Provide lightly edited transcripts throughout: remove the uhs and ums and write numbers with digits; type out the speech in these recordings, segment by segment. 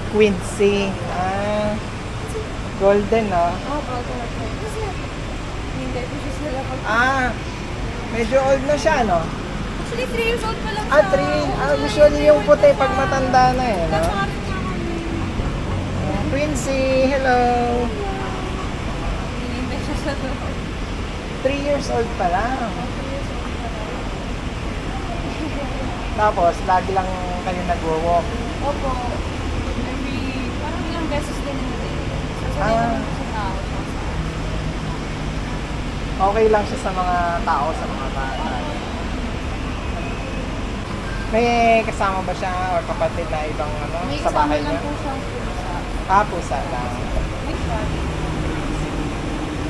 Quincy. Golden, no? Oo, bago na siya. Hindi ko siya sila pag... Medyo old na siya, no? Actually, 3 years old pa lang siya. 3. Usually yung puti pag matanda na eh, no? Pangalan niya kami. Quincy, hello! Hinihintay siya sa loob. 3 years old pa lang. 3 years old pa lang. Tapos, lagi lang kayo nagwo-walk. Opo. Parang ilang beses din na din. Sasabihin naman ko sa tao. Okay lang siya sa mga tao, sa mga bata. May kasama ba siya or kapatid na ibang May sa kasama bahay lang niya? po siyang pusa. Pusa lang. May siya.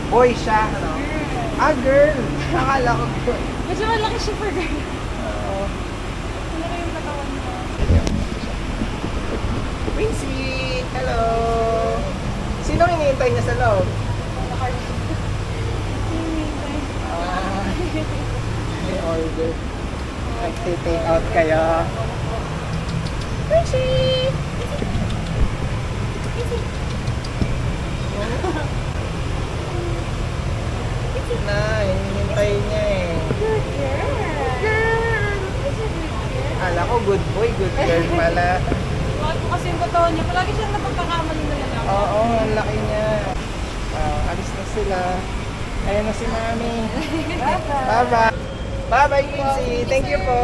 Boy siya, ano? Girl! Nakala ko girl. Medyo malaki siya for girl. Oo. Malaki yung katawan niya. Quincy! Hello! Sino hinihintay niya sa loob? May order. Nagti-take out kayo. Quincy! Na, hinihintay niya eh. Good girl. Akala ko good boy, good girl pala. Bakit po kasi yung katawan niya? Palagi siyang napagkakamali na lang. Oo, ang laki niya. Alis na sila. Ayan na si Mami. Bye-bye. Bye-bye. Bye-bye, Quincy. Thank you po.